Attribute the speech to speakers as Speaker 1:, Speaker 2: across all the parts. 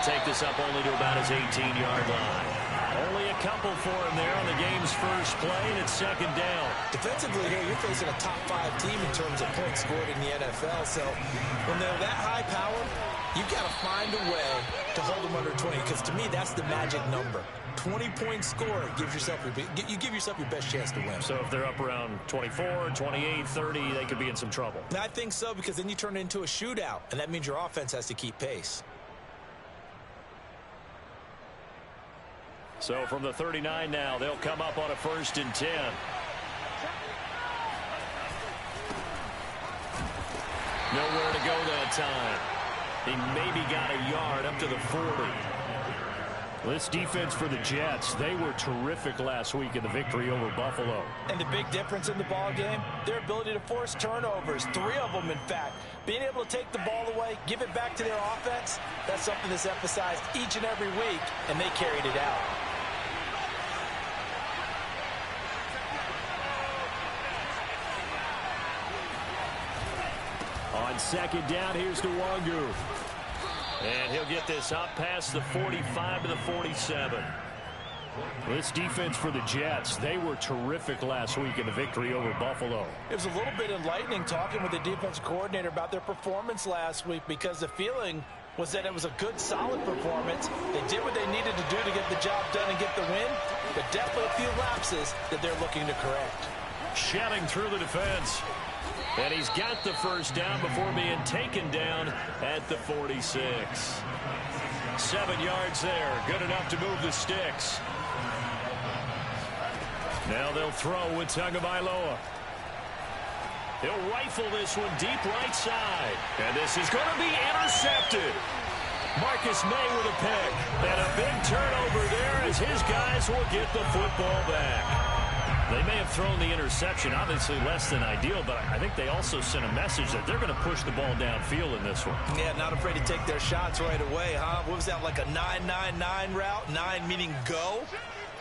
Speaker 1: take this up only to about his 18-yard line. Only a couple for him there on the game's first play, and it's second down.
Speaker 2: Defensively here, you're facing a top-5 team in terms of points scored in the NFL. So when they're that high power, you've got to find a way to hold them under 20, because to me, that's the magic number. 20-point score gives yourself you give yourself your best chance to win.
Speaker 1: So if they're up around 24, 28, 30, they could be in some trouble.
Speaker 2: I think so, because then you turn it into a shootout, and that means your offense has to keep pace.
Speaker 1: So from the 39 now, they'll come up on a 1st and 10. Nowhere to go that time. He maybe got a yard up to the 40. This defense for the Jets, they were terrific last week in the victory over Buffalo.
Speaker 2: And the big difference in the ball game, their ability to force turnovers, 3 of them in fact. Being able to take the ball away, give it back to their offense, that's something that's emphasized each and every week, and they carried it out.
Speaker 1: On second down, here's Nwangu. And he'll get this up past the 45 to the 47. This defense for the Jets, they were terrific last week in the victory over Buffalo.
Speaker 2: It was a little bit enlightening talking with the defense coordinator about their performance last week, because the feeling was that it was a good, solid performance. They did what they needed to do to get the job done and get the win, but definitely a few lapses that they're looking to correct.
Speaker 1: Shedding through the defense. And he's got the first down before being taken down at the 46. 7 yards there. Good enough to move the sticks. Now they'll throw with Tagovailoa. He'll rifle this one deep right side. And this is going to be intercepted. Marcus May with a pick. And a big turnover there as his guys will get the football back. They may have thrown the interception, obviously less than ideal, but I think they also sent a message that they're going to push the ball downfield in this one.
Speaker 2: Yeah, not afraid to take their shots right away, huh? What was that, like a 9-9-9 route? 9 meaning go?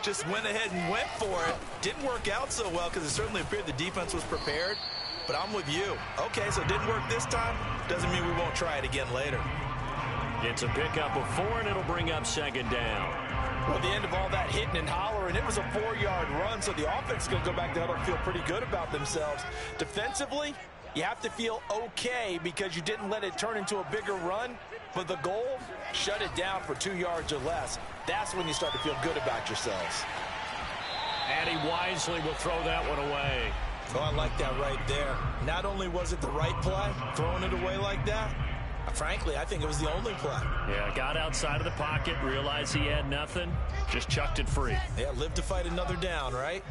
Speaker 2: Just went ahead and went for it. Didn't work out so well because it certainly appeared the defense was prepared. But I'm with you. Okay, so it didn't work this time. Doesn't mean we won't try it again later.
Speaker 1: It's a pickup of 4, and it'll bring up second down.
Speaker 2: Well, at the end of all that hitting and hollering, it was a 4-yard run, so the offense is going to go back to huddle and feel pretty good about themselves. Defensively, you have to feel okay because you didn't let it turn into a bigger run, but the goal, shut it down for 2 yards or less. That's when you start to feel good about yourselves.
Speaker 1: And he wisely will throw that one away.
Speaker 2: Oh, I like that right there. Not only was it the right play, throwing it away like that, frankly, I think it was the only play.
Speaker 1: Yeah, got outside of the pocket, realized he had nothing, just chucked it free.
Speaker 2: Yeah, live to fight another down, right?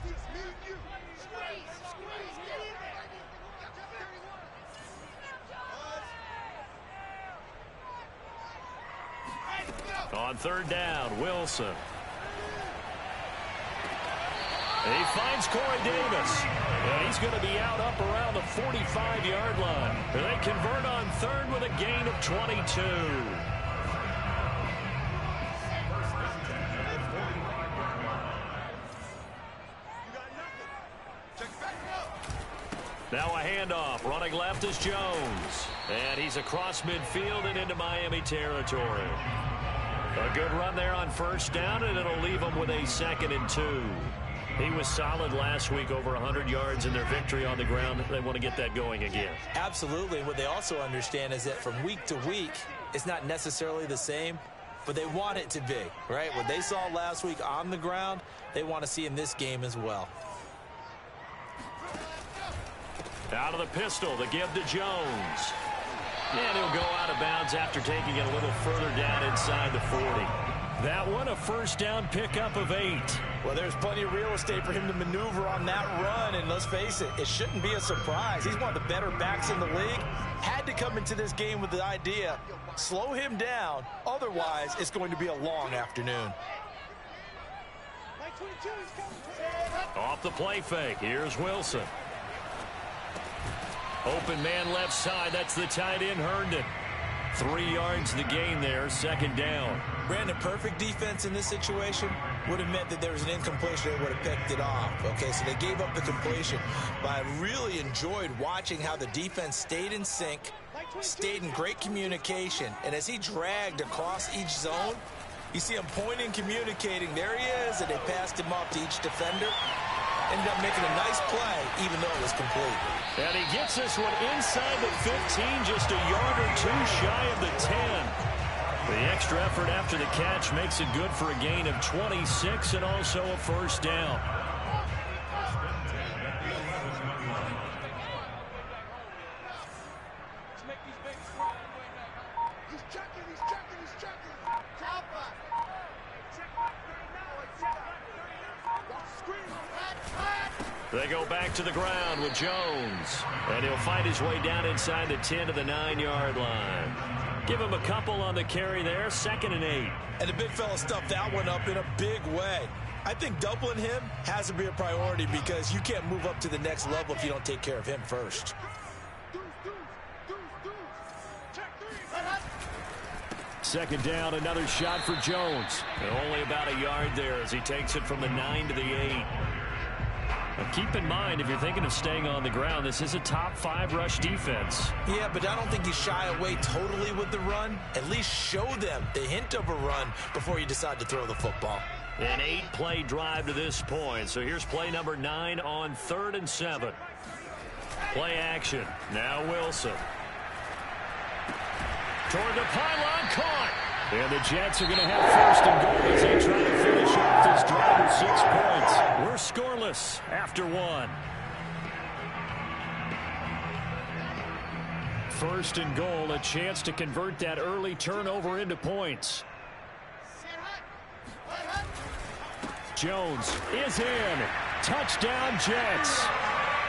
Speaker 1: On third down, Wilson. He finds Corey Davis. And he's going to be out up around the 45-yard line. They convert on third with a gain of 22. Now a handoff. Running left is Jones. And he's across midfield and into Miami territory. A good run there on first down, and it'll leave him with a 2nd and 2. He was solid last week, over 100 yards in their victory on the ground. They want to get that going again.
Speaker 2: Absolutely. What they also understand is that from week to week, it's not necessarily the same, but they want it to be, right? What they saw last week on the ground, they want to see in this game as well.
Speaker 1: Out of the pistol, the give to Jones. And he'll go out of bounds after taking it a little further down inside the 40. That one, a first down pickup of 8.
Speaker 2: Well, there's plenty of real estate for him to maneuver on that run, and let's face it, it shouldn't be a surprise. He's one of the better backs in the league. Had to come into this game with the idea, slow him down, otherwise it's going to be a long afternoon.
Speaker 1: Off the play fake, here's Wilson. Open man left side, that's the tight end, Herndon. 3 yards the gain there, second down.
Speaker 2: Brandon, perfect defense in this situation would have meant that there was an incompletion. They would have picked it off. Okay, so they gave up the completion. But I really enjoyed watching how the defense stayed in sync, Stayed in great communication, and as he dragged across each zone, you see him pointing, communicating. There he is, and they passed him off to each defender. Ended up making a nice play, even though it was complete.
Speaker 1: And he gets this one inside the 15, just a yard or two shy of the 10. The extra effort after the catch makes it good for a gain of 26 and also a first down. They go back to the ground with Jones. And he'll find his way down inside the 10 to the 9-yard line. Give him a couple on the carry there, 2nd and 8.
Speaker 2: And the big fella stuffed that one up in a big way. I think doubling him has to be a priority because you can't move up to the next level if you don't take care of him first.
Speaker 1: Second down, another shot for Jones. And only about a yard there as he takes it from the 9 to the 8. Now keep in mind, if you're thinking of staying on the ground, this is a top 5 rush defense.
Speaker 2: Yeah, but I don't think you shy away totally with the run. At least show them the hint of a run before you decide to throw the football.
Speaker 1: An 8-play drive to this point. So here's play number 9 on 3rd and 7. Play action. Now Wilson. Toward the pylon, caught. And the Jets are going to have 1st and goal as they try to finish off this drive with 6 points. We're scoreless after 1. 1st and goal, a chance to convert that early turnover into points. Jones is in. Touchdown, Jets.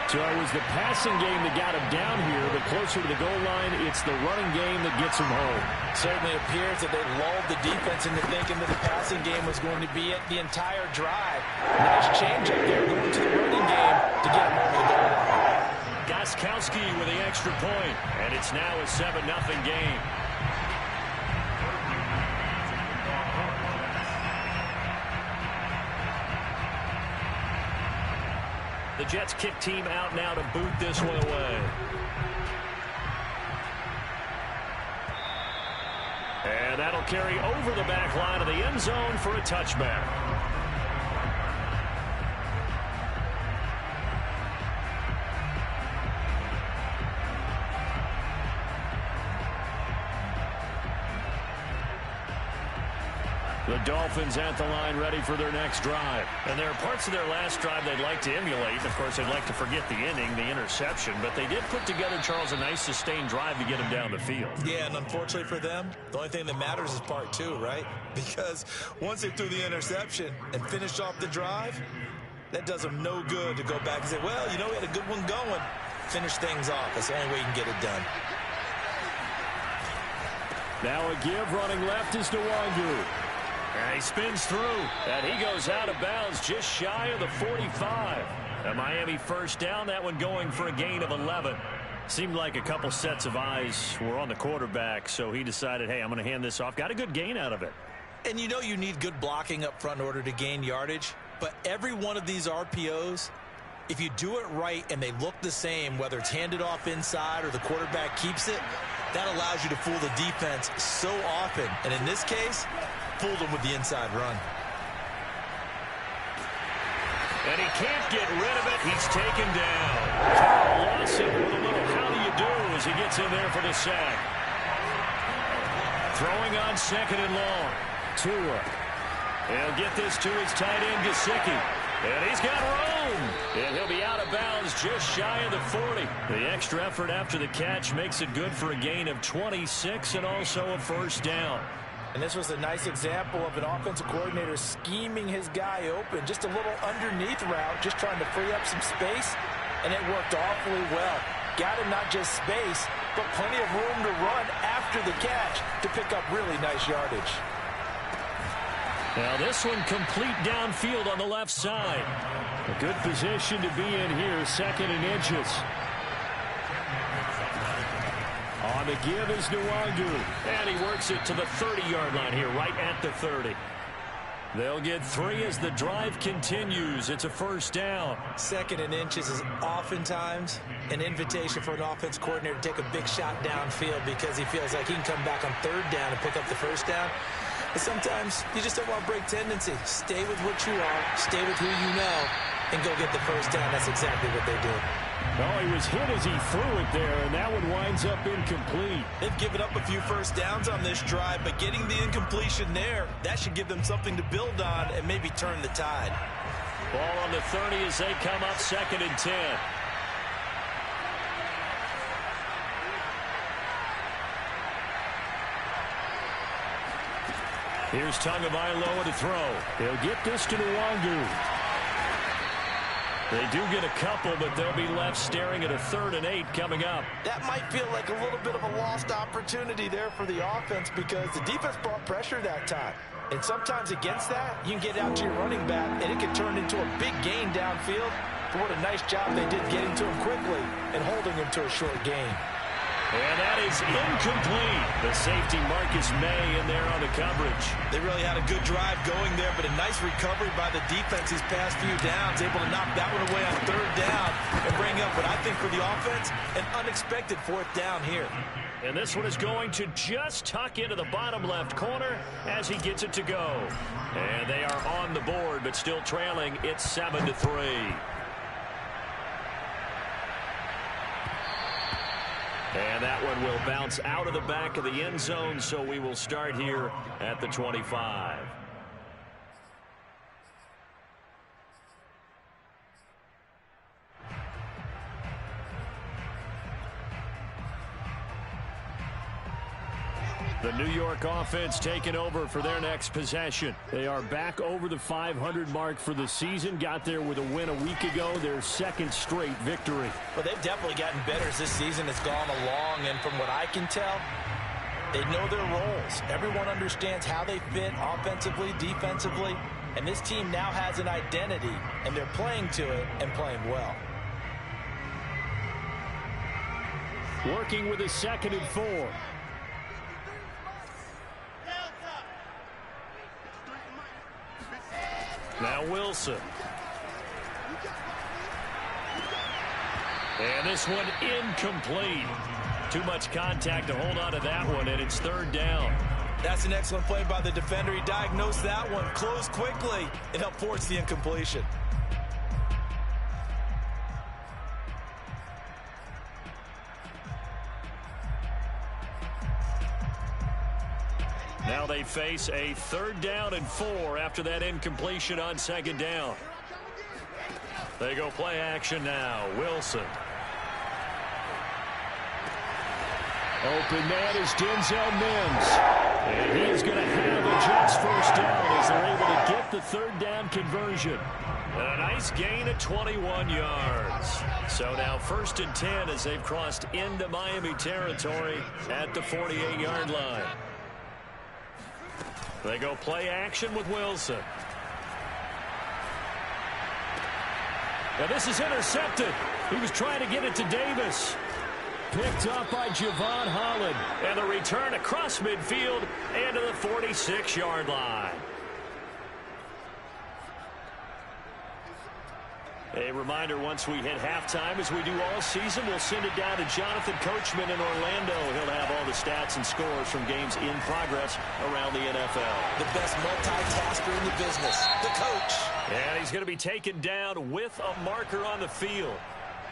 Speaker 1: So it was the passing game that got him down here, but closer to the goal line, it's the running game that gets him home.
Speaker 2: Certainly appears that they lulled the defense into thinking that the passing game was going to be it the entire drive. Nice change up there, going to the running game to get him over the goal line.
Speaker 1: Gostkowski with the extra point, and it's now a 7-0 game. The Jets kick team out now to boot this one away. And that'll carry over the back line of the end zone for a touchback. The Dolphins at the line ready for their next drive. And there are parts of their last drive they'd like to emulate. Of course, they'd like to forget the inning, the interception. But they did put together, Charles, a nice sustained drive to get him down the field.
Speaker 2: Yeah, and unfortunately for them, the only thing that matters is part 2, right? Because once they threw the interception and finished off the drive, that does them no good to go back and say, well, you know, we had a good one going. Finish things off. That's the only way you can get it done.
Speaker 1: Now a give running left is Nwangu. And he spins through, and he goes out of bounds just shy of the 45. A Miami first down, that one going for a gain of 11. Seemed like a couple sets of eyes were on the quarterback, so he decided, hey, I'm going to hand this off. Got a good gain out of it.
Speaker 2: And you know you need good blocking up front in order to gain yardage, but every one of these RPOs, if you do it right and they look the same, whether it's handed off inside or the quarterback keeps it, that allows you to fool the defense so often. And in this case, fooled him with the inside run.
Speaker 1: And he can't get rid of it. He's taken down. Carl Lawson with a little how do you do as he gets in there for the sack. Throwing on 2nd and long. Tua. He'll get this to his tight end, Gesicki. And he's got room. And he'll be out of bounds just shy of the 40. The extra effort after the catch makes it good for a gain of 26 and also a first down.
Speaker 2: And this was a nice example of an offensive coordinator scheming his guy open. Just a little underneath route, just trying to free up some space. And it worked awfully well. Got him not just space, but plenty of room to run after the catch to pick up really nice yardage.
Speaker 1: Now this one complete downfield on the left side. A good position to be in here, 2nd and inches. On the give is Nwangu. And he works it to the 30-yard line here, right at the 30. They'll get 3 as the drive continues. It's a first down.
Speaker 2: 2nd and inches is oftentimes an invitation for an offense coordinator to take a big shot downfield because he feels like he can come back on 3rd down and pick up the first down. But sometimes you just don't want to break tendency. Stay with what you are, stay with who you know, and go get the first down. That's exactly what they did.
Speaker 1: Oh, he was hit as he threw it there, and that one winds up incomplete.
Speaker 2: They've given up a few first downs on this drive, but getting the incompletion there, that should give them something to build on and maybe turn the tide.
Speaker 1: Ball on the 30 as they come up 2nd and 10. Here's Tagovailoa to throw. He'll get this to Nwangu. They do get a couple, but they'll be left staring at a 3rd and 8 coming up.
Speaker 2: That might feel like a little bit of a lost opportunity there for the offense because the defense brought pressure that time. And sometimes against that, you can get out to your running back, and it can turn into a big gain downfield. But what a nice job they did getting to him quickly and holding him to a short gain.
Speaker 1: And that is incomplete. The safety Marcus May in there on the coverage.
Speaker 2: They really had a good drive going there, but a nice recovery by the defense these past few downs, able to knock that one away on 3rd down and bring up what I think for the offense, an unexpected 4th down here.
Speaker 1: And this one is going to just tuck into the bottom left corner as he gets it to go. And they are on the board, but still trailing. It's 7-3. And that one will bounce out of the back of the end zone, so we will start here at the 25. The New York offense taking over for their next possession. They are back over the 500 mark for the season. Got there with a win a week ago, their 2nd straight victory.
Speaker 2: Well, they've definitely gotten better as this season has gone along, and from what I can tell, they know their roles. Everyone understands how they fit offensively, defensively, and this team now has an identity, and they're playing to it and playing well.
Speaker 1: Working with a 2nd and 4. Now Wilson. And this one incomplete. Too much contact to hold on to that one, and it's 3rd down.
Speaker 2: That's an excellent play by the defender. He diagnosed that one, closed quickly, and helped force the incompletion.
Speaker 1: Now they face a 3rd down and 4 after that incompletion on 2nd down. They go play action now. Wilson. Open man is Denzel Mims. And he is going to have a Jets first down as they're able to get the 3rd down conversion. And a nice gain of 21 yards. So now 1st and 10 as they've crossed into Miami territory at the 48-yard line. They go play action with Wilson. Now this is intercepted. He was trying to get it to Davis. Picked up by Javon Holland. And the return across midfield and to the 46-yard line. A reminder, once we hit halftime, as we do all season, we'll send it down to Jonathan Coachman in Orlando. He'll have all the stats and scores from games in progress around the NFL.
Speaker 2: The best multitasker in the business, the coach.
Speaker 1: And he's going to be taken down with a marker on the field.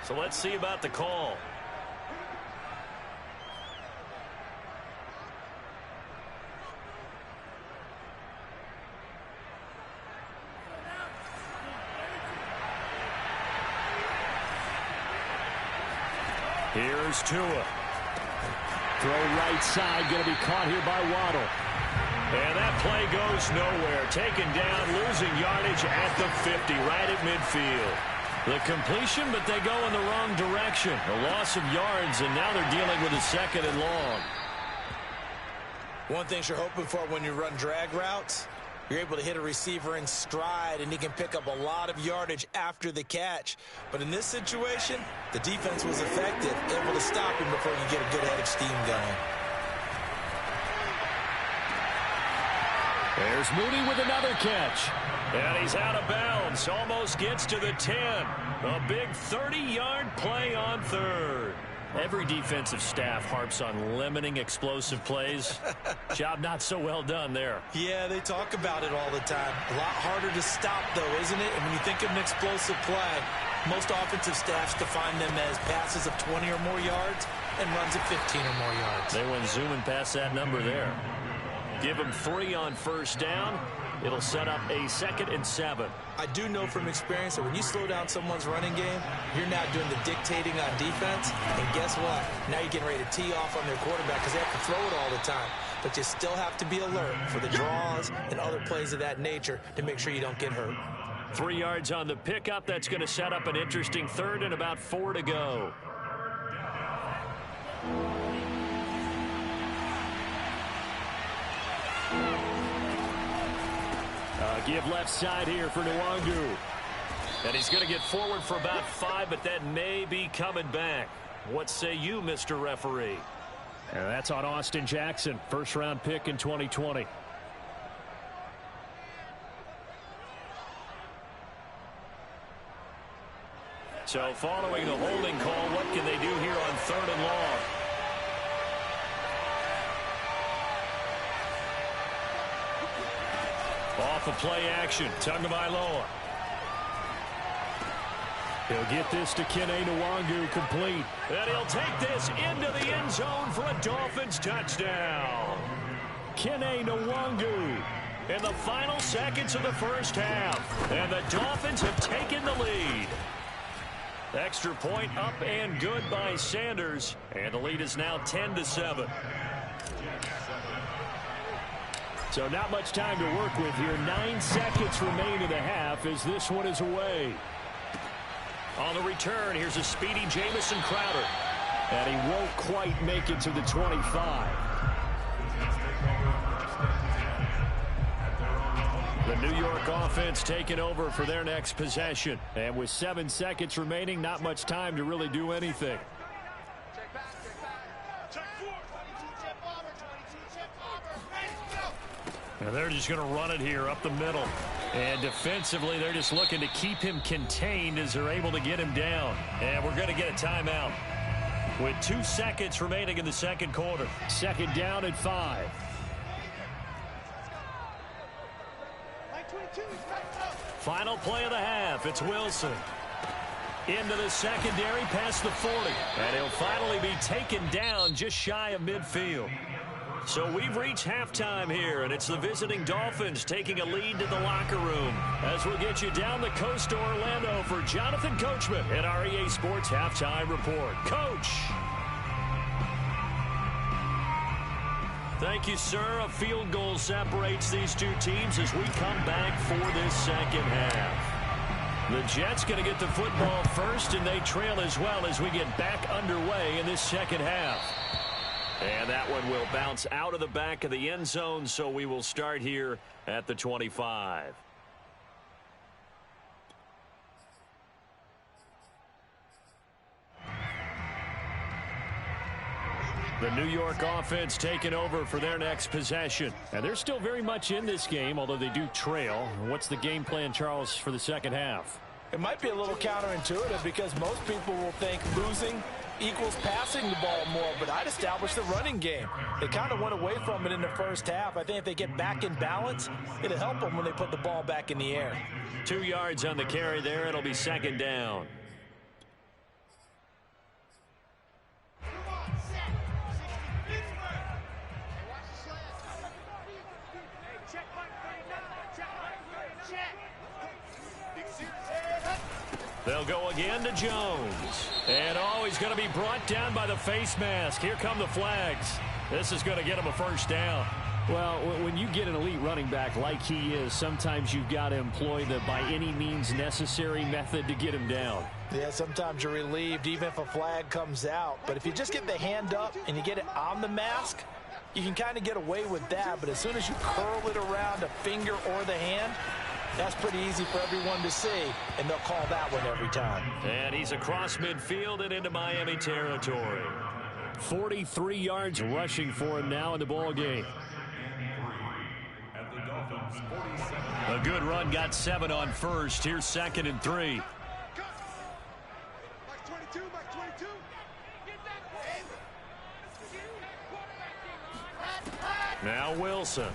Speaker 1: So let's see about the call. Here's Tua. Throw right side, going to be caught here by Waddle. And that play goes nowhere. Taken down, losing yardage at the 50, right at midfield. The completion, but they go in the wrong direction. A loss of yards, and now they're dealing with a 2nd and long.
Speaker 2: One thing you're hoping for when you run drag routes, you're able to hit a receiver in stride, and he can pick up a lot of yardage after the catch. But in this situation, the defense was effective, able to stop him before you get a good head of steam going.
Speaker 1: There's Mooney with another catch. And he's out of bounds. Almost gets to the 10. A big 30-yard play on third. Every defensive staff harps on limiting explosive plays. Job not so well done there.
Speaker 2: Yeah, they talk about it all the time. A lot harder to stop, though, isn't it? And when you think of an explosive play, most offensive staffs define them as passes of 20 or more yards and runs of 15 or more yards.
Speaker 1: They went zooming past that number there. Give them 3 on first down. It'll set up a 2nd and 7.
Speaker 2: I do know from experience that when you slow down someone's running game, you're now doing the dictating on defense. And guess what? Now you're getting ready to tee off on their quarterback because they have to throw it all the time. But you still have to be alert for the draws and other plays of that nature to make sure you don't get hurt.
Speaker 1: 3 yards on the pickup. That's going to set up an interesting 3rd and about 4 to go. Give left side here for Nwangu. And he's going to get forward for about 5, but that may be coming back. What say you, Mr. Referee? And that's on Austin Jackson, first-round pick in 2020. So following the holding call, what can they do here on 3rd and long? Off of play action, Tagovailoa. He'll get this to Kene Nwangu complete. And he'll take this into the end zone for a Dolphins touchdown. Kene Nwangu in the final seconds of the first half. And the Dolphins have taken the lead. Extra point up and good by Sanders. And the lead is now 10-7. So not much time to work with here. 9 seconds remain in the half as this one is away. On the return, here's a speedy Jamison Crowder. And he won't quite make it to the 25. The New York offense taking over for their next possession. And with 7 seconds remaining, not much time to really do anything. And they're just going to run it here up the middle. And defensively, they're just looking to keep him contained as they're able to get him down. And we're going to get a timeout with 2 seconds remaining in the second quarter. 2nd down and 5. Final play of the half. It's Wilson. Into the secondary past the 40. And he'll finally be taken down just shy of midfield. So we've reached halftime here, and it's the visiting Dolphins taking a lead to the locker room. As we'll get you down the coast to Orlando for Jonathan Coachman at our EA Sports Halftime Report. Coach. Thank you, sir. A field goal separates these two teams as we come back for this second half. The Jets going to get the football first, and they trail as well as we get back underway in this second half. And that one will bounce out of the back of the end zone, so we will start here at the 25. The New York offense taking over for their next possession. And they're still very much in this game, although they do trail. What's the game plan, Charles, for the second half?
Speaker 2: It might be a little counterintuitive because most people will think losing equals passing the ball more, but I'd establish the running game. They kind of went away from it in the first half. I think if they get back in balance, it'll help them when they put the ball back in the air.
Speaker 1: 2 yards on the carry there. It'll be 2nd down. They'll go again to Jones. And he's going to be brought down by the face mask. Here come the flags. This is going to get him a first down. Well, when you get an elite running back like he is, sometimes you've got to employ the by any means necessary method to get him down.
Speaker 2: Yeah, sometimes you're relieved even if a flag comes out. But if you just get the hand up and you get it on the mask, you can kind of get away with that. But as soon as you curl it around a finger or the hand, that's pretty easy for everyone to see, and they'll call that one every time.
Speaker 1: And he's across midfield and into Miami territory. 43 yards rushing for him now in the ball game. A good run, got 7 on first. Here's 2nd and 3. Now Wilson.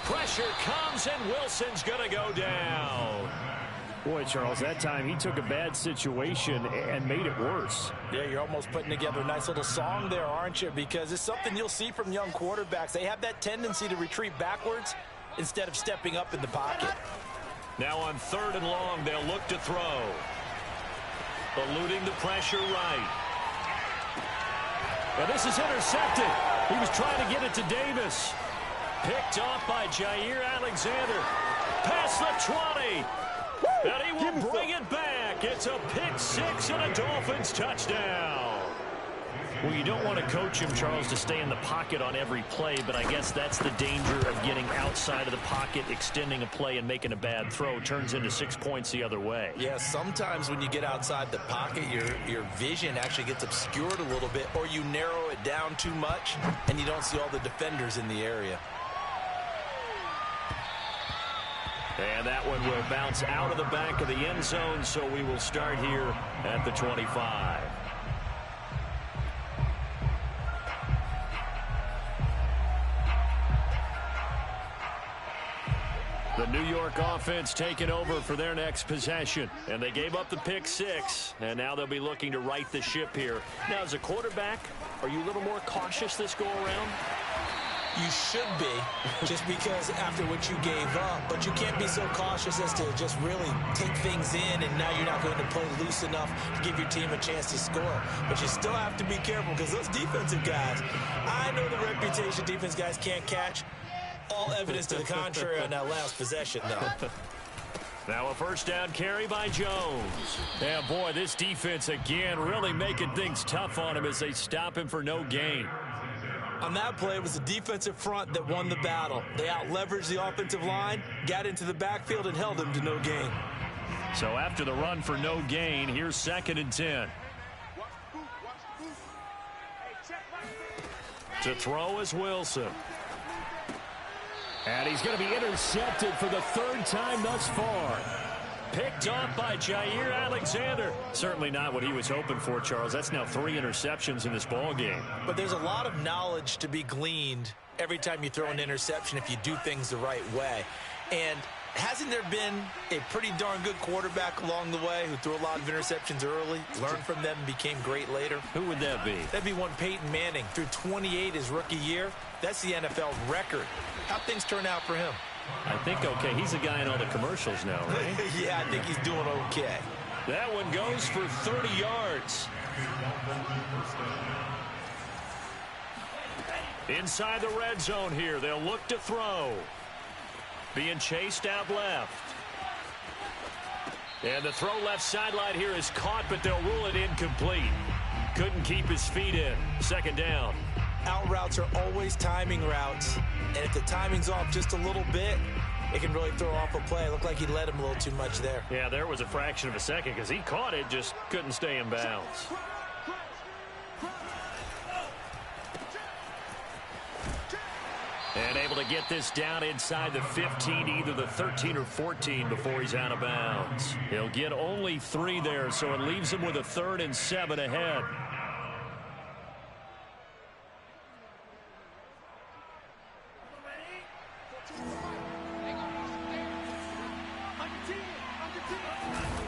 Speaker 1: Pressure comes, and Wilson's going to go down.
Speaker 3: Boy, Charles, that time he took a bad situation and made it worse.
Speaker 2: Yeah, you're almost putting together a nice little song there, aren't you? Because it's something you'll see from young quarterbacks. They have that tendency to retreat backwards instead of stepping up in the pocket.
Speaker 1: Now on 3rd and long, they'll look to throw. Eluding the pressure right. Now this is intercepted. He was trying to get it to Davis. Picked off by Jair Alexander. Past the 20. And he will bring it back. It's a pick 6 and a Dolphins touchdown.
Speaker 3: Well, you don't want to coach him, Charles, to stay in the pocket on every play, but I guess that's the danger of getting outside of the pocket, extending a play, and making a bad throw. Turns into 6 points the other way.
Speaker 2: Yeah, sometimes when you get outside the pocket, your vision actually gets obscured a little bit, or you narrow it down too much, and you don't see all the defenders in the area.
Speaker 1: And that one will bounce out of the back of the end zone, so we will start here at the 25. The New York offense taking over for their next possession. And they gave up the pick 6, and now they'll be looking to right the ship here. Now, as a quarterback, are you a little more cautious this go-around?
Speaker 2: You should be, just because after what you gave up, but you can't be so cautious as to just really take things in, and now you're not going to play loose enough to give your team a chance to score. But you still have to be careful, because those defensive guys, I know the reputation defense guys can't catch. All evidence to the contrary on that last possession, though.
Speaker 1: Now a first down carry by Jones. Yeah, boy, this defense again really making things tough on him as they stop him for no gain.
Speaker 2: On that play, it was the defensive front that won the battle. They out-leveraged the offensive line, got into the backfield, and held him to no gain.
Speaker 1: So after the run for no gain, here's 2nd and 10. To throw is Wilson.
Speaker 3: And he's going to be intercepted for the 3rd time thus far.
Speaker 1: Picked off by Jair Alexander. Certainly not what he was hoping for, Charles. That's now 3 interceptions in this ball game.
Speaker 2: But there's a lot of knowledge to be gleaned every time you throw an interception if you do things the right way. And hasn't there been a pretty darn good quarterback along the way who threw a lot of interceptions early, learned from them, and became great later?
Speaker 1: Who would that be?
Speaker 2: That'd be one Peyton Manning. Threw 28 his rookie year. That's the NFL record. How'd things turn out for him?
Speaker 1: I think okay. He's a guy in all the commercials now, right?
Speaker 2: Yeah, I think he's doing okay.
Speaker 1: That one goes for 30 yards. Inside the red zone here. They'll look to throw. Being chased out left. And the throw left sideline here is caught, but they'll rule it incomplete. Couldn't keep his feet in. 2nd down.
Speaker 2: Out routes are always timing routes. And if the timing's off just a little bit, it can really throw off a play. Looked like he led him a little too much there.
Speaker 1: Yeah, there was a fraction of a second because he caught it, just couldn't stay in bounds. And able to get this down inside the 15, either the 13 or 14 before he's out of bounds. He'll get only 3 there, so it leaves him with a 3rd and 7 ahead.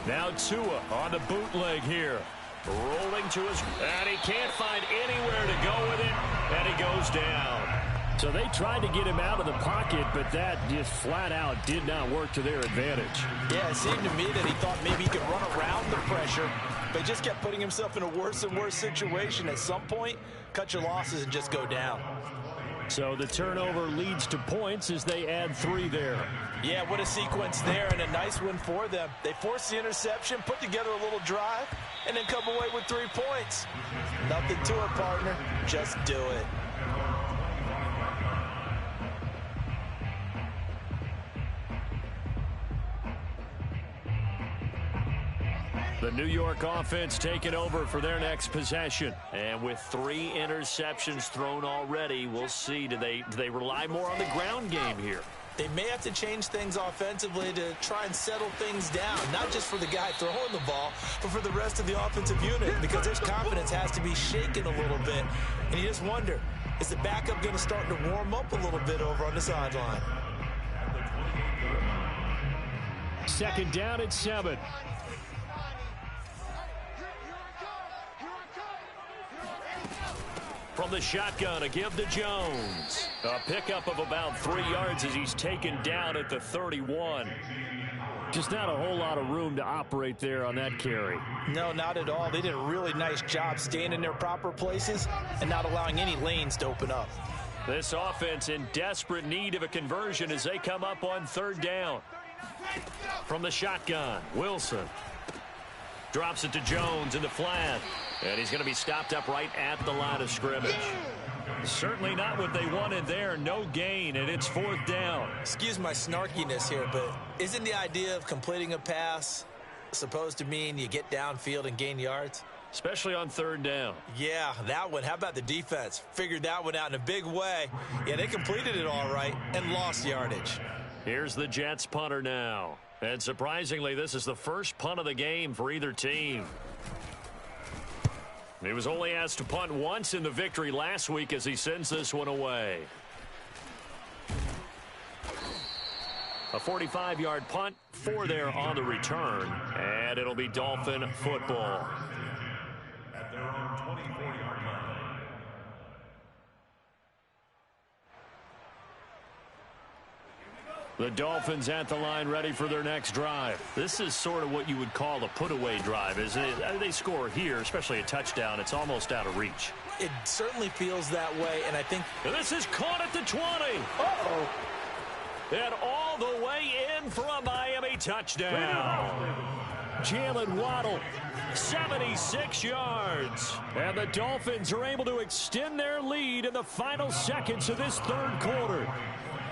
Speaker 1: Now Tua on the bootleg here. Rolling to his, and he can't find anywhere to go with it, and he goes down.
Speaker 3: So they tried to get him out of the pocket, but that just flat out did not work to their advantage.
Speaker 2: Yeah, it seemed to me that he thought maybe he could run around the pressure, but he just kept putting himself in a worse and worse situation. At some point, cut your losses and just go down.
Speaker 3: So the turnover leads to points as they add 3 there.
Speaker 2: Yeah, what a sequence there, and a nice one for them. They forced the interception, put together a little drive, and then come away with 3 points. Nothing to it, partner. Just do it.
Speaker 1: The
Speaker 3: New York offense taking over for their next possession. And with 3 interceptions thrown already, we'll see. Do they rely more on the ground game here?
Speaker 2: They may have to change things offensively to try and settle things down, not just for the guy throwing the ball, but for the rest of the offensive unit, because his confidence has to be shaken a little bit. And you just wonder, is the backup going to start to warm up a little bit over on the sideline?
Speaker 3: Second down at 7. From the shotgun, a give to Jones. A pickup of about 3 yards as he's taken down at the 31. Just not a whole lot of room to operate there on that carry.
Speaker 2: No, not at all. They did a really nice job staying in their proper places and not allowing any lanes to open up.
Speaker 3: This offense in desperate need of a conversion as they come up on 3rd down. From the shotgun, Wilson drops it to Jones in the flat. And he's going to be stopped up right at the line of scrimmage. Certainly not what they wanted there. No gain, and it's 4th down.
Speaker 2: Excuse my snarkiness here, but isn't the idea of completing a pass supposed to mean you get downfield and gain yards?
Speaker 3: Especially on 3rd down.
Speaker 2: Yeah, that one. How about the defense? Figured that one out in a big way. Yeah, they completed it all right and lost yardage.
Speaker 3: Here's the Jets punter now. And surprisingly, this is the first punt of the game for either team. He was only asked to punt once in the victory last week as he sends this one away. A 45-yard punt, 4 there on the return, and it'll be Dolphin football. At their own 24-yard line. The Dolphins at the line ready for their next drive. This is sort of what you would call a put-away drive, isn't it? They score here, especially a touchdown. It's almost out of reach.
Speaker 2: It certainly feels that way, and I think...
Speaker 3: And this is caught at the 20.
Speaker 2: Uh-oh.
Speaker 3: And all the way in for a Miami touchdown. Jalen Waddle, 76 yards. And the Dolphins are able to extend their lead in the final seconds of this 3rd quarter.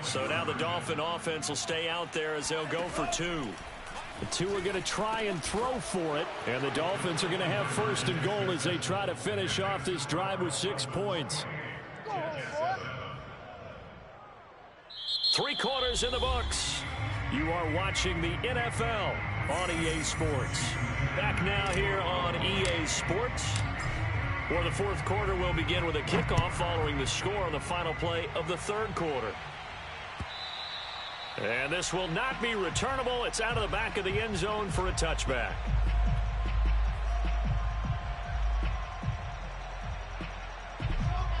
Speaker 3: So now the Dolphin offense will stay out there as they'll go for 2. The 2 are going to try and throw for it. And the Dolphins are going to have 1st and goal as they try to finish off this drive with 6 points. 3 quarters in the books. You are watching the NFL on EA Sports. Back now here on EA Sports, where the 4th quarter will begin with a kickoff following the score on the final play of the 3rd quarter. And this will not be returnable. It's out of the back of the end zone for a touchback.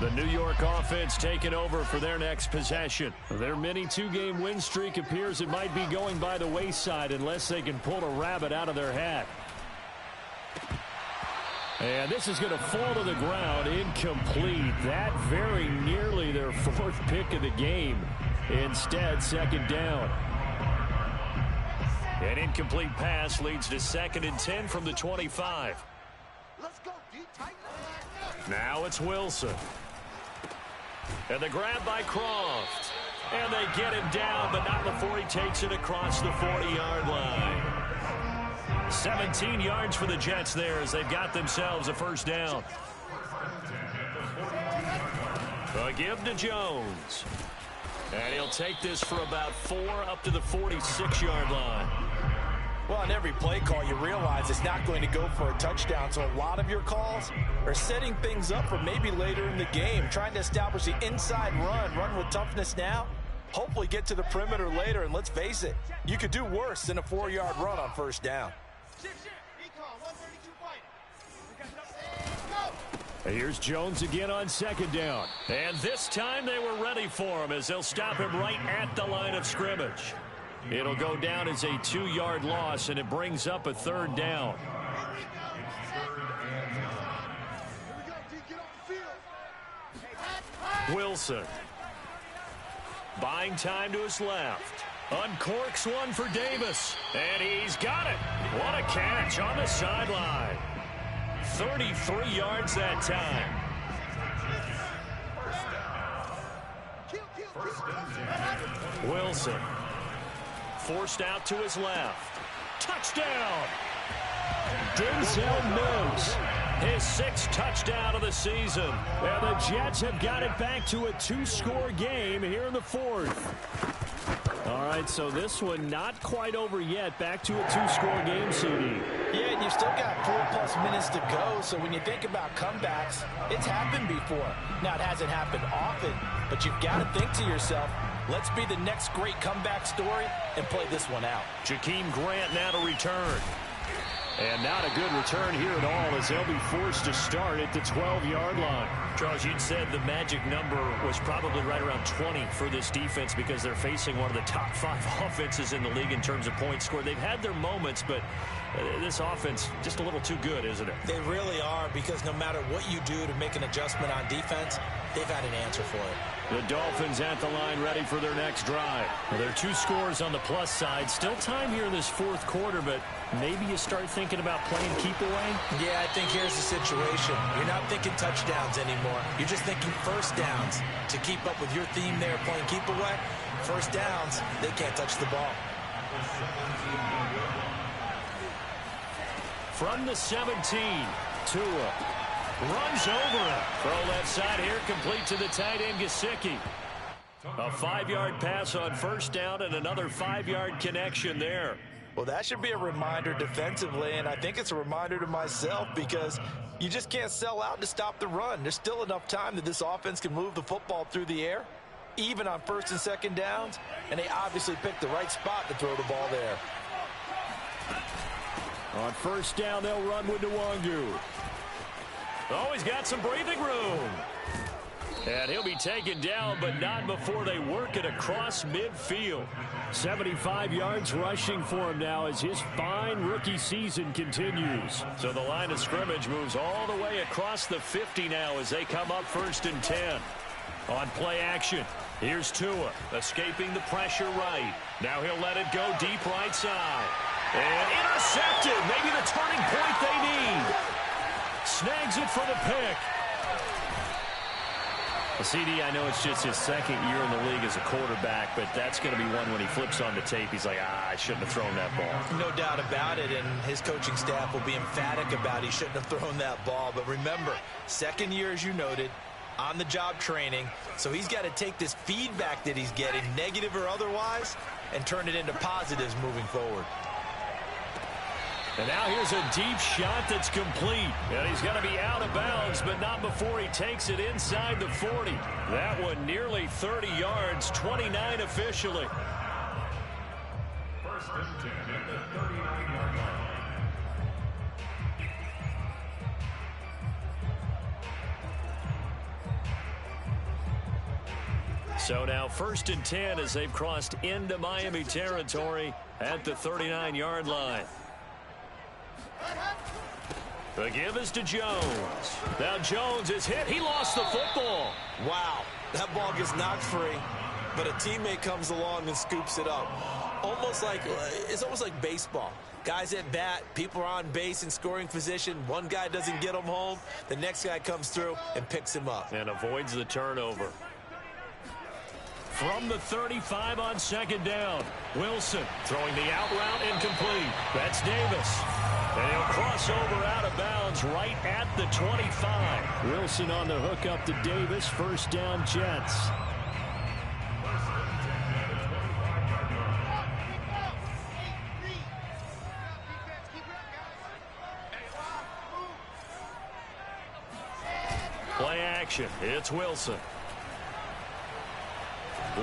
Speaker 3: The New York offense taking over for their next possession. Their mini 2-game win streak appears it might be going by the wayside unless they can pull a rabbit out of their hat. And this is going to fall to the ground, incomplete. That very nearly their 4th pick of the game. Instead, 2nd down. An incomplete pass leads to 2nd and 10 from the 25. Now it's Wilson. And the grab by Croft. And they get him down, but not before he takes it across the 40-yard line. 17 yards for the Jets there as they've got themselves a 1st down. A give to Jones. And he'll take this for about 4 up to the 46-yard line.
Speaker 2: Well, on every play call, you realize it's not going to go for a touchdown. So a lot of your calls are setting things up for maybe later in the game, trying to establish the inside run with toughness now, hopefully get to the perimeter later. And let's face it, you could do worse than a 4-yard run on 1st down.
Speaker 3: Here's Jones again on 2nd down. And this time they were ready for him as they'll stop him right at the line of scrimmage. It'll go down as a 2-yard loss, and it brings up a 3rd down. Wilson. Buying time to his left. Uncorks one for Davis. And he's got it. What a catch on the sideline. 33 yards that time. Wilson. Forced out to his left. Touchdown. Denzel Mims, his 6th touchdown of the season. And the Jets have got it back to a 2-score game here in the 4th. All right, so this one not quite over yet. Back to a 2-score game, CD.
Speaker 2: Yeah, and you've still got 4+ minutes to go, so when you think about comebacks, it's happened before. Now, it hasn't happened often, but you've got to think to yourself, let's be the next great comeback story and play this one out.
Speaker 3: Jakeem Grant now to return. And not a good return here at all as they'll be forced to start at the 12-yard line.
Speaker 1: Charles, you'd said the magic number was probably right around 20 for this defense because they're facing one of the top 5 offenses in the league in terms of points scored. They've had their moments, but this offense just a little too good, isn't it?
Speaker 2: They really are, because no matter what you do to make an adjustment on defense, they've had an answer for it.
Speaker 3: The Dolphins at the line ready for their next drive.
Speaker 1: Well, there are 2 scores on the plus side. Still time here in this 4th quarter, but maybe you start thinking about playing keep away?
Speaker 2: Yeah, I think here's the situation. You're not thinking touchdowns anymore. You're just thinking first downs. To keep up with your theme there, playing keep away, first downs, they can't touch the ball.
Speaker 3: From the 17, Tua runs over it. Throw left side here, complete to the tight end, Gesicki. A 5-yard pass on first down and another 5-yard connection there.
Speaker 2: Well, that should be a reminder defensively, and I think it's a reminder to myself because you just can't sell out to stop the run. There's still enough time that this offense can move the football through the air, even on 1st and 2nd downs, and they obviously picked the right spot to throw the ball there.
Speaker 3: On first down, they'll run with Nwangu.
Speaker 1: Oh, he's got some breathing room. And he'll be taken down, but not before they work it across midfield.
Speaker 3: 75 yards rushing for him now as his fine rookie season continues.
Speaker 1: So the line of scrimmage moves all the way across the 50 now as they come up 1st and 10. On play action, here's Tua escaping the pressure right. Now he'll let it go deep right side. And intercepted. Maybe the turning point they need. Snags it for the pick.
Speaker 3: Well, CD, I know it's just his 2nd year in the league as a quarterback, but that's going to be one when he flips on the tape. He's like, I shouldn't have thrown that ball.
Speaker 2: No doubt about it, and his coaching staff will be emphatic about he shouldn't have thrown that ball. But remember, 2nd year, as you noted, on-the-job training, so he's got to take this feedback that he's getting, negative or otherwise, and turn it into positives moving forward.
Speaker 3: And now here's a deep shot that's complete. And he's going to be out of bounds, but not before he takes it inside the 40.
Speaker 1: That one nearly 30 yards, 29 officially.
Speaker 4: 1st and 10 at the 39-yard line.
Speaker 1: So now 1st and 10 as they've crossed into Miami territory at the 39-yard line. The give is to Jones. Now Jones is hit. He lost the football.
Speaker 2: Wow, that ball gets knocked free, but a teammate comes along and scoops it up. It's almost like baseball. Guys at bat, people are on base in scoring position. One guy doesn't get him home. The next guy comes through and picks him up.
Speaker 1: And avoids the turnover.
Speaker 3: From the 35 on 2nd down, Wilson throwing the out route incomplete. That's Davis. And he'll cross over out of bounds right at the 25. Wilson on the hook up to Davis. 1st down, Jets.
Speaker 1: Play action. It's Wilson.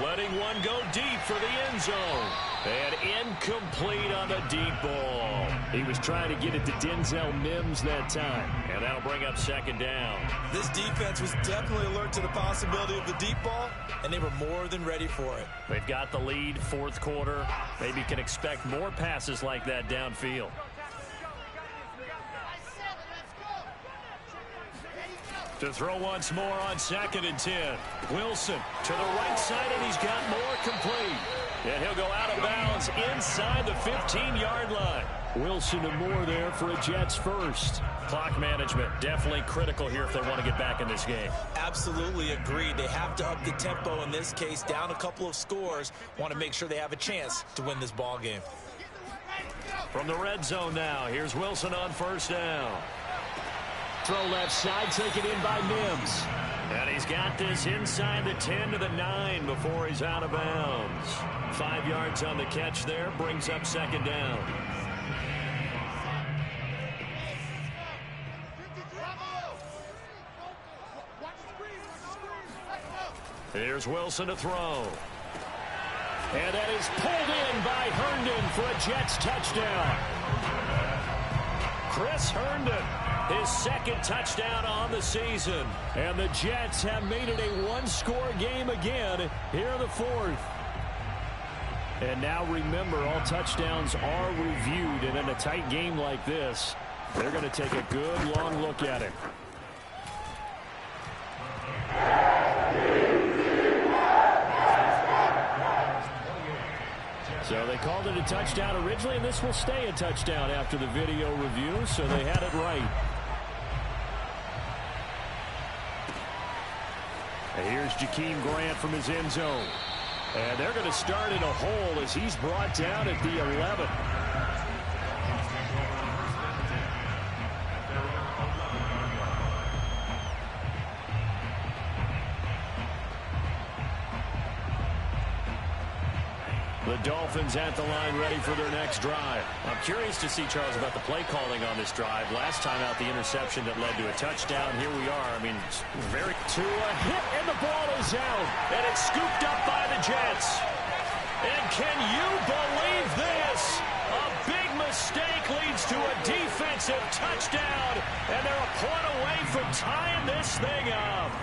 Speaker 1: Letting one go deep for the end zone. And incomplete on the deep ball.
Speaker 3: He was trying to get it to Denzel Mims that time.
Speaker 1: And that'll bring up 2nd down.
Speaker 2: This defense was definitely alert to the possibility of the deep ball, and they were more than ready for it.
Speaker 1: They've got the lead, 4th quarter. Maybe can expect more passes like that downfield. To throw once more on 2nd and 10. Wilson to the right side, and he's got more complete. And he'll go out of bounds inside the 15-yard line.
Speaker 3: Wilson and more there for a Jets first.
Speaker 1: Clock management definitely critical here if they want to get back in this game.
Speaker 2: Absolutely agreed. They have to up the tempo in this case, down a couple of scores. Want to make sure they have a chance to win this ball game.
Speaker 3: From the red zone now, here's Wilson on first down.
Speaker 1: Throw left side, taken in by Mims.
Speaker 3: And he's got this inside the 10 to the 9 before he's out of bounds. 5 yards on the catch there, brings up second down. Here's Wilson to throw.
Speaker 1: And that is pulled in by Herndon for a Jets touchdown.
Speaker 3: Chris Herndon, his second touchdown on the season.
Speaker 1: And the Jets have made it a one-score game again here in the fourth. And now remember, all touchdowns are reviewed. And in a tight game like this, they're going to take a good long look at it. So they called it a touchdown originally, and this will stay a touchdown after the video review, so they had it right. And here's Jakeem Grant from his end zone. And they're going to start in a hole as he's brought down at the 11. The Dolphins at the line ready for their next drive.
Speaker 3: I'm curious to see, Charles, about the play calling on this drive. Last time out, the interception that led to a touchdown. Here we are. I mean, very
Speaker 1: to a hit, and the ball is out.
Speaker 3: And it's scooped up by the Jets. And can you believe this? A big mistake leads to a defensive touchdown. And they're a point away from tying this thing up.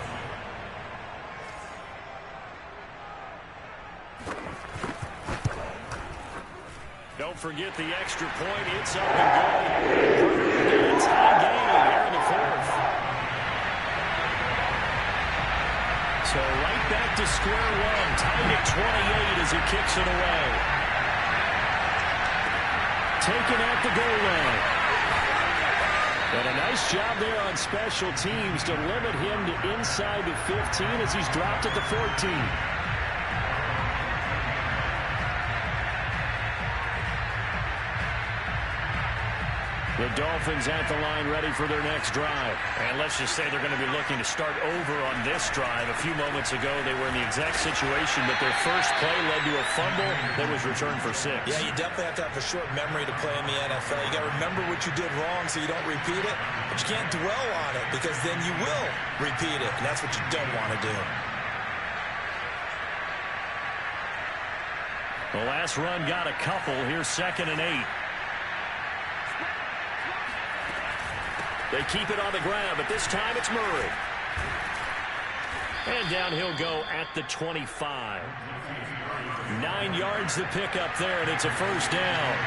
Speaker 3: Don't forget the extra point. It's up and good. It's a tie game here in the fourth. So right back to square one. Tied at 28 as he kicks it away.
Speaker 1: Taken at the goal line. And a nice job there on special teams to limit him to inside the 15 as he's dropped at the 14. The Dolphins at the line ready for their next drive.
Speaker 3: And let's just say they're going to be looking to start over on this drive. A few moments ago, they were in the exact situation that their first play led to a fumble that was returned for 6.
Speaker 2: Yeah, you definitely have to have a short memory to play in the NFL. You got to remember what you did wrong so you don't repeat it. But you can't dwell on it because then you will repeat it. And that's what you don't want to do.
Speaker 3: The last run got a couple. Here's 2nd and 8. They keep it on the ground, but this time it's Murray. And down he'll go at the 25. 9 yards to pick up there, and it's a first down.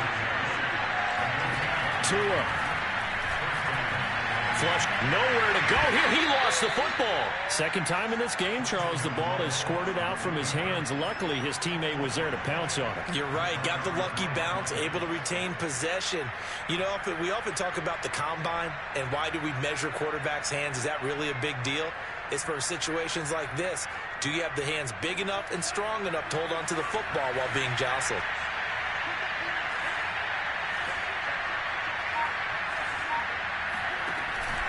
Speaker 3: Tua. Flush, nowhere to go here. He lost the football.
Speaker 1: Second time in this game, Charles, the ball is squirted out from his hands. Luckily, his teammate was there to pounce on it.
Speaker 2: You're right. Got the lucky bounce, able to retain possession. You know, we often talk about the combine and why do we measure quarterbacks' hands. Is that really a big deal? It's for situations like this. Do you have the hands big enough and strong enough to hold on to the football while being jostled?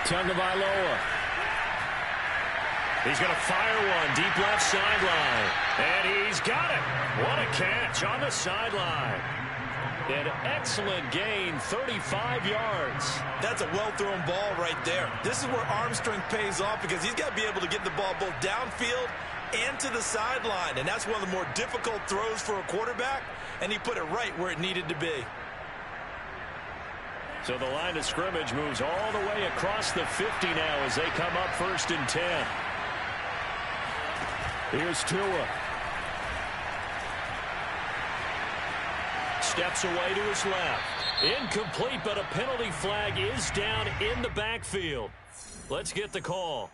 Speaker 3: Tagovailoa. He's going to fire one deep left sideline. And he's got it. What a catch on the sideline. An excellent gain, 35 yards.
Speaker 2: That's a well-thrown ball right there. This is where arm strength pays off because he's got to be able to get the ball both downfield and to the sideline. And that's one of the more difficult throws for a quarterback. And he put it right where it needed to be.
Speaker 3: So the line of scrimmage moves all the way across the 50 now as they come up 1st and 10.
Speaker 1: Here's Tua.
Speaker 3: Steps away to his left. Incomplete, but a penalty flag is down in the backfield. Let's get the call.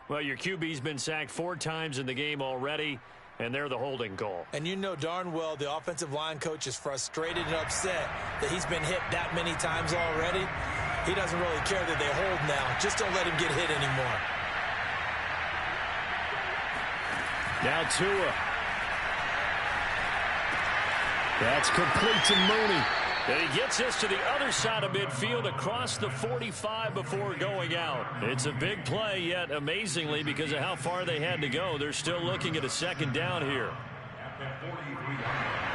Speaker 3: Well, your QB's been sacked 4 times in the game already, and they're the holding call.
Speaker 2: And you know darn well the offensive line coach is frustrated and upset that he's been hit that many times already. He doesn't really care that they hold now. Just don't let him get hit anymore.
Speaker 1: Now Tua. That's complete to Mooney.
Speaker 3: And he gets this to the other side of midfield across the 45 before going out. It's a big play, yet amazingly, because of how far they had to go, they're still looking at a second down here.
Speaker 4: At the 43-yard line.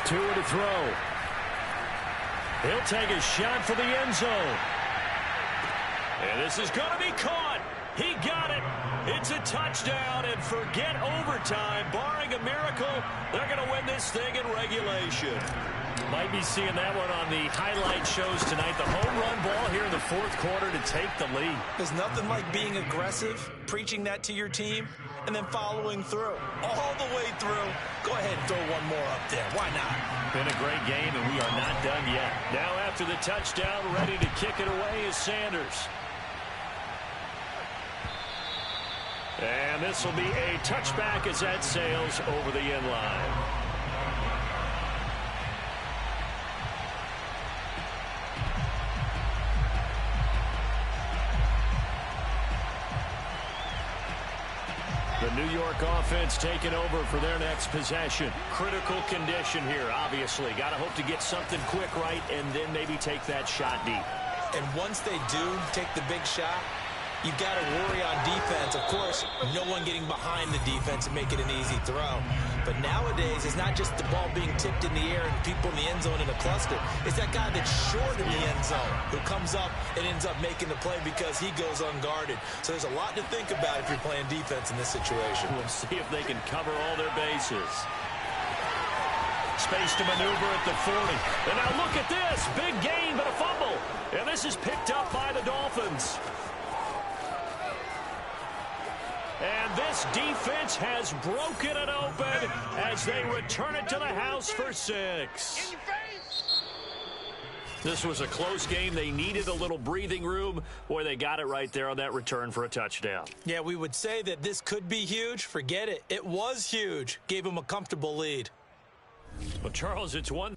Speaker 3: Two to throw. He'll take a shot for the end zone. And this is going to be caught. He got it. It's a touchdown, and forget overtime. Barring a miracle, they're going to win this thing in regulation. Might be seeing that one on the highlight shows tonight. The home run ball here in the fourth quarter to take the lead.
Speaker 2: There's nothing like being aggressive, preaching that to your team, and then following through. All the way through. Go ahead and throw one more up there. Why not?
Speaker 3: Been a great game, and we are not done yet. Now after the touchdown, ready to kick it away is Sanders. And this will be a touchback as that sails over the end line. The New York offense taking over for their next possession. Critical condition here, obviously. Got to hope to get something quick right and then maybe take that shot deep.
Speaker 2: And once they do take the big shot, you've got to worry on defense. Of course, no one getting behind the defense and make it an easy throw. But nowadays, it's not just the ball being tipped in the air and people in the end zone in a cluster. It's that guy that's short in the end zone who comes up and ends up making the play because he goes unguarded. So there's a lot to think about if you're playing defense in this situation.
Speaker 3: We'll see if they can cover all their bases. Space to maneuver at the 40. And now look at this. Big gain, but a fumble. And this is picked up by the Dolphins. And this defense has broken it open as they return it to the house for 6. This was a close game. They needed a little breathing room. Boy, they got it right there on that return for a touchdown.
Speaker 2: Yeah, we would say that this could be huge. Forget it. It was huge. Gave them a comfortable lead.
Speaker 3: Well, Charles, it's one.